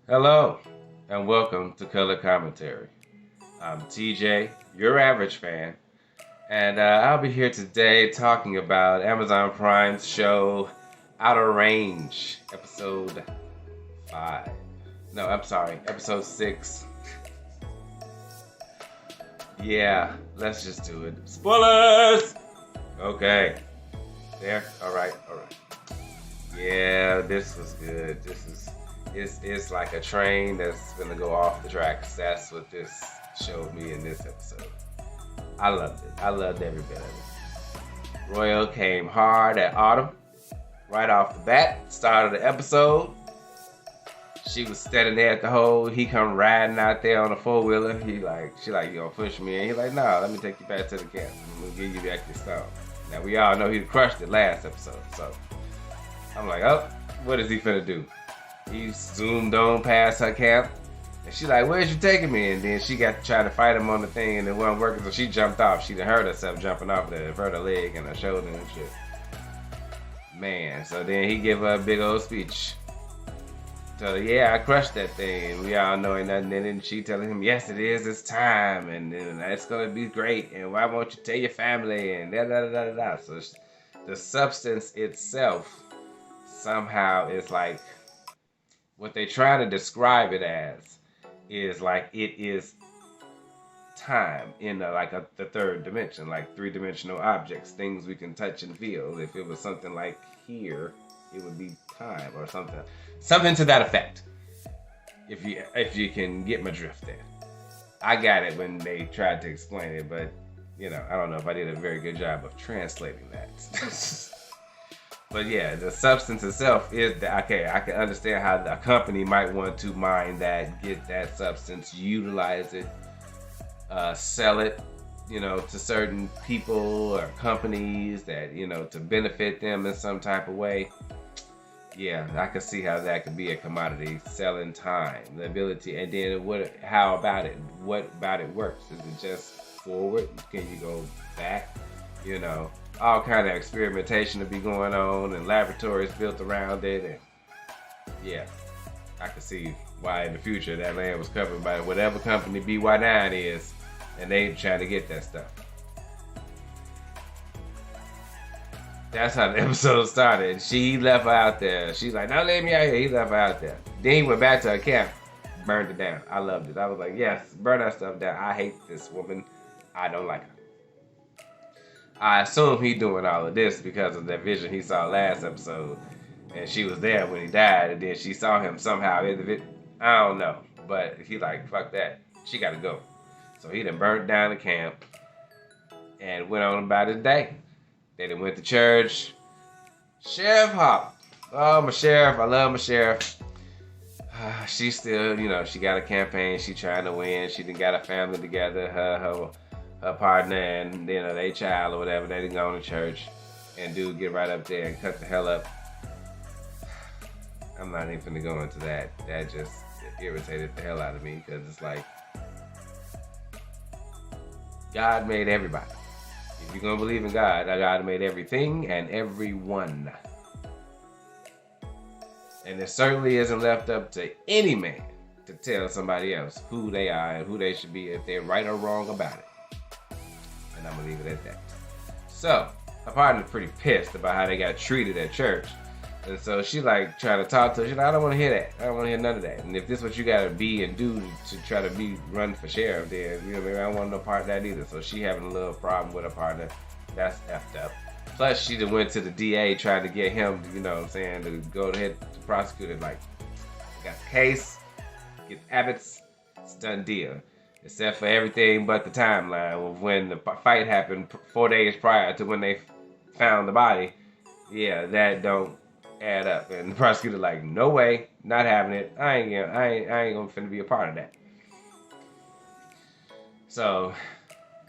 Hello, and welcome to Color Commentary. I'm TJ, your average fan, and I'll be here today talking about Amazon Prime's show Outer Range, episode 5. No, I'm sorry, episode 6. Yeah, let's just do it. Spoilers! Okay. There? Alright. Yeah, this was good. It's like a train that's gonna go off the tracks. That's what this showed me in this episode. I loved it. I loved every bit of it. Royal came hard at Autumn right off the bat. Start of the episode. She was standing there at the hole. He come riding out there on a 4-wheeler. She like, you gonna push me? And he like, nah, let me take you back to the camp. I'm gonna give you back your stone. Now we all know he crushed it last episode, so I'm like, oh, what is he finna do? He zoomed on past her camp, and she like, where's you taking me? And then she got to try to fight him on the thing, and it wasn't working, so she jumped off. She done hurt herself jumping off there. It hurt her leg and her shoulder and shit. Man, so then he give her a big old speech. Tell her, yeah, I crushed that thing. And we all know ain't nothing in it. And she telling him, yes, it is. It's time. And it's going to be great. And why won't you tell your family? And da-da-da-da-da. So the substance itself somehow is like, what they try to describe it as is like it is time in the third dimension, like three-dimensional objects, things we can touch and feel. If it was something like here, it would be time or something to that effect. If you can get my drift there. I got it when they tried to explain it, but I don't know if I did a very good job of translating that. But yeah, the substance itself is okay. I can understand how a company might want to mine that, get that substance, utilize it, sell it, to certain people or companies that to benefit them in some type of way. Yeah, I can see how that could be a commodity, selling time, the ability, and then how about it? What about it works? Is it just forward? Can you go back? All kind of experimentation to be going on and laboratories built around it. And yeah, I can see why in the future that land was covered by whatever company BY9 is, and they trying to get that stuff. That's how the episode started. She left her out there. She's like, no, leave me out here. He left her out there. Then he went back to her camp, burned it down. I loved it. I was like, yes, burn that stuff down. I hate this woman. I don't like her. I assume he doing all of this because of that vision he saw last episode. And she was there when he died, and then she saw him somehow in the video. I don't know. But he like, fuck that. She gotta go. So he done burnt down the camp and went on about his day. They done went to church. Sheriff Hop. Oh, my sheriff. I love my sheriff. She still, she got a campaign. She trying to win. She done got a family together. Her partner and their child or whatever, they didn't go to church, and dude get right up there and cut the hell up. I'm not even gonna go into that. That just irritated the hell out of me, because it's like, God made everybody. If you're gonna believe in God, God made everything and everyone. And it certainly isn't left up to any man to tell somebody else who they are and who they should be, if they're right or wrong about it. And I'm gonna leave it at that. So, her partner's pretty pissed about how they got treated at church. And so she like trying to talk to her. She's like, I don't want to hear that. I don't want to hear none of that. And if this is what you gotta be and do to try to run for sheriff, then maybe I don't want no part of that either. So she having a little problem with her partner. That's effed up. Plus she done went to the DA trying to get him, to go ahead to prosecute it. Like, got the case, get Abbott's, it's done deal. Except for everything but the timeline of when the fight happened 4 days prior to when they found the body. Yeah, that don't add up. And the prosecutor like, no way, not having it. I ain't gonna finna be a part of that. So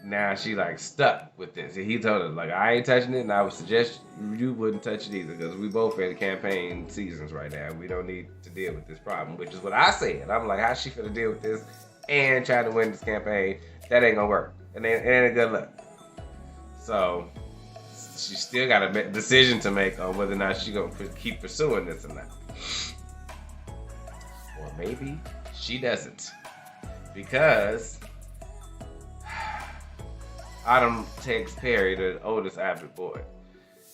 now she like stuck with this. He told her like, I ain't touching it, and I would suggest you wouldn't touch it either, because we both in campaign seasons right now. We don't need to deal with this problem, which is what I said. I'm like, how's she finna deal with this and trying to win this campaign? That ain't gonna work. It ain't a good luck. So she still got a decision to make on whether or not she gonna keep pursuing this or not. Or maybe she doesn't. Because Autumn takes Perry, the oldest Abbott boy,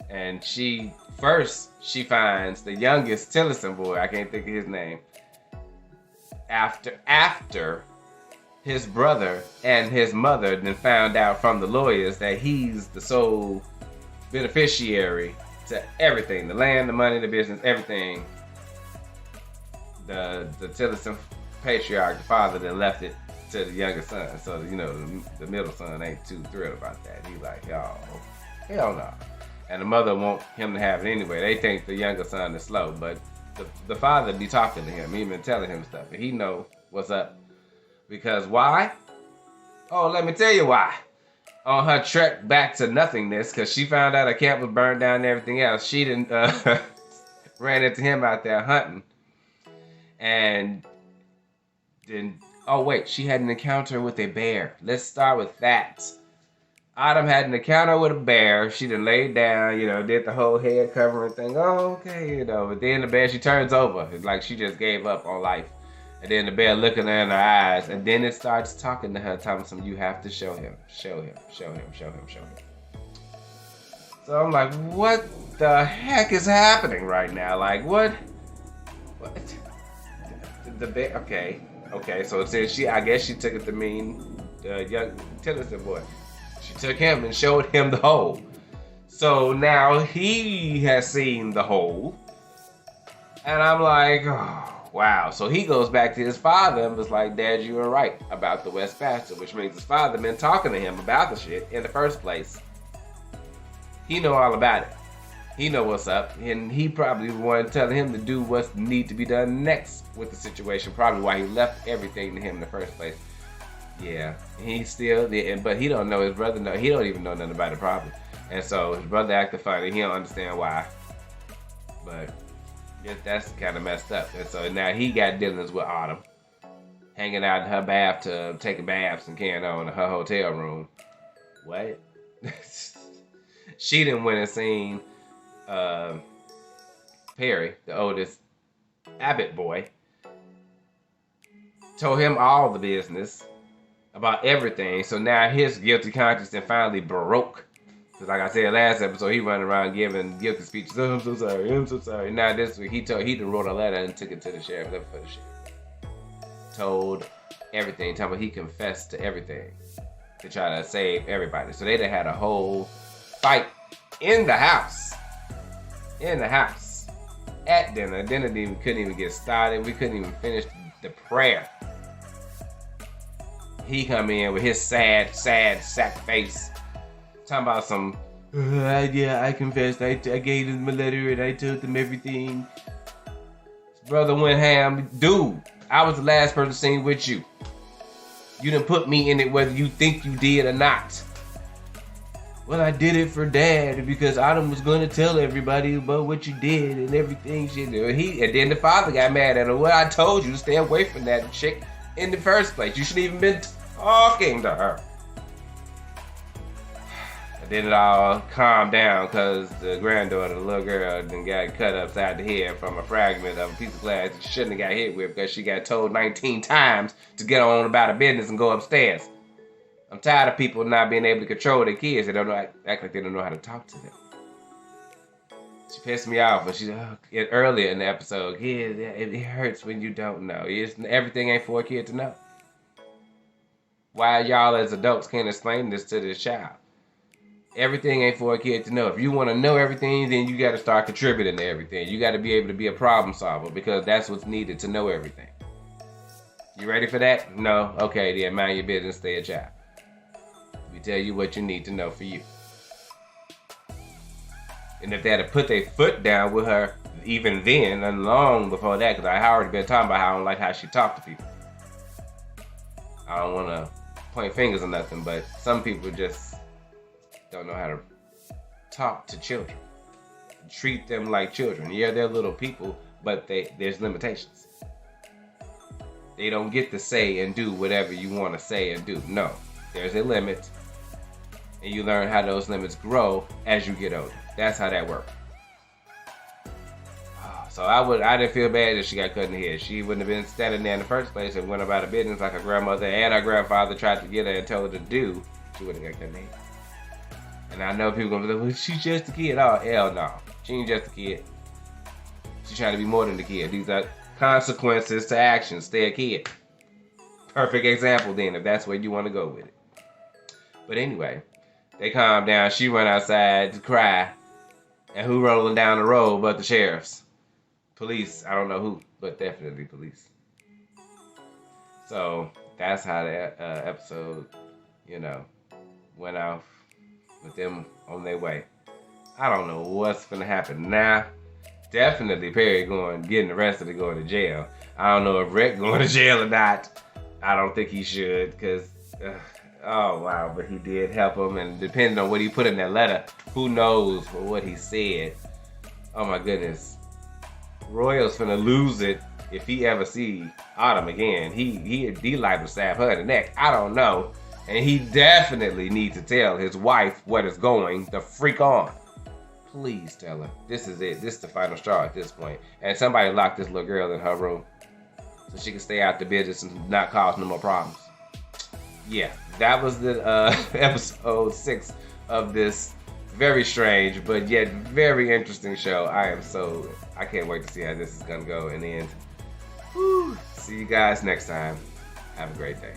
and she finds the youngest Tillotson boy, I can't think of his name, after his brother and his mother then found out from the lawyers that he's the sole beneficiary to everything, the land, the money, the business, everything. The Tillotson patriarch, the father, then left it to the younger son. So, the middle son ain't too thrilled about that. He's like, oh, hell no. And the mother want him to have it anyway. They think the younger son is slow, but the father be talking to him, even telling him stuff, and he know what's up. Because why? Oh, let me tell you why. On her trek back to nothingness, because she found out her camp was burned down and everything else, she didn't ran into him out there hunting. And then, she had an encounter with a bear. Let's start with that. Autumn had an encounter with a bear. She done laid down, did the whole head covering thing. Oh, okay, But then the bear, she turns over. It's like she just gave up on life. And then the bear looking her in her eyes. And then it starts talking to her, telling her, you have to show him. Show him. So I'm like, what the heck is happening right now? Like, what? The bear, okay. So it says I guess she took it to mean the young Tillotson boy. She took him and showed him the hole. So now he has seen the hole. And I'm like, oh, wow. So he goes back to his father and was like, Dad, you were right about the West Pasture, which means his father been talking to him about the shit in the first place. He know all about it. He know what's up. And he probably wanted telling him to do what need to be done next with the situation. Probably why he left everything to him in the first place. Yeah, he still, but he don't know his brother. No, he don't even know nothing about it probably. And so his brother acted funny. He don't understand why. But that's kind of messed up. And so now he got dealings with Autumn, hanging out in her bathtub, taking baths and carrying on in her hotel room. What? She done went and seen Perry, the oldest Abbott boy, told him all the business about everything. So now his guilty conscience then finally broke. Because like I said last episode, he running around giving guilty speeches. Oh, I'm so sorry. Now this week he done wrote a letter and took it to the sheriff. Left for the sheriff. Told everything. Talking about he confessed to everything to try to save everybody. So they done had a whole fight in the house. At dinner. Dinner couldn't even get started. We couldn't even finish the prayer. He come in with his sad sack face. Talking about some, I confessed. I gave them a letter and I told them everything. His brother went ham. Dude, I was the last person seen with you. You done put me in it whether you think you did or not. Well, I did it for Dad because Autumn was going to tell everybody about what you did and everything she did. And then the father got mad at him. Well, I told you to stay away from that chick in the first place. You shouldn't even been talking to her. And then it all calmed down because the granddaughter, the little girl, then got cut upside the head from a fragment of a piece of glass she shouldn't have got hit with because she got told 19 times to get on about her business and go upstairs. I'm tired of people not being able to control their kids. They don't know, act like they don't know how to talk to them. She pissed me off, but earlier in the episode, it hurts when you don't know. Everything ain't for a kid to know. Why y'all as adults can't explain this to this child? Everything ain't for a kid to know. If you want to know everything, then you got to start contributing to everything. You got to be able to be a problem solver because that's what's needed to know everything. You ready for that? No? Okay, then mind your business, stay a child. We tell you what you need to know for you. And if they had to put their foot down with her even then and long before that, because I already been talking about how I don't like how she talked to people. I don't want to point fingers or nothing, but some people just don't know how to talk to children. Treat them like children. Yeah, they're little people, but there's limitations. They don't get to say and do whatever you want to say and do. No, there's a limit. And you learn how those limits grow as you get older. That's how that works. Oh, So I didn't feel bad that she got cut in the head. She wouldn't have been standing there in the first place and went about her business like her grandmother and her grandfather tried to get her and told her to do. She wouldn't have got cut in the head. And I know people gonna be like, well, she's just a kid. Oh, hell no. She ain't just a kid. She's trying to be more than a kid. These are consequences to actions. Stay a kid. Perfect example then, if that's where you want to go with it. But anyway, they calmed down. She went outside to cry. And who rolling down the road but the sheriffs? Police. I don't know who, but definitely police. So that's how the episode, went off with them on their way. I don't know what's gonna happen now. Definitely Perry getting arrested and going to jail. I don't know if Rick going to jail or not. I don't think he should, because, oh wow, but he did help him, and depending on what he put in that letter, who knows what he said. Oh my goodness. Royal's finna lose it if he ever see Autumn again. He liable to stab her in the neck. I don't know. And he definitely needs to tell his wife what is going the freak on. Please tell her. This is it. This is the final straw at this point. And somebody lock this little girl in her room so she can stay out the business and not cause no more problems. Yeah, that was the episode 6 of this very strange but yet very interesting show. I can't wait to see how this is gonna go in the end. Woo. See you guys next time. Have a great day.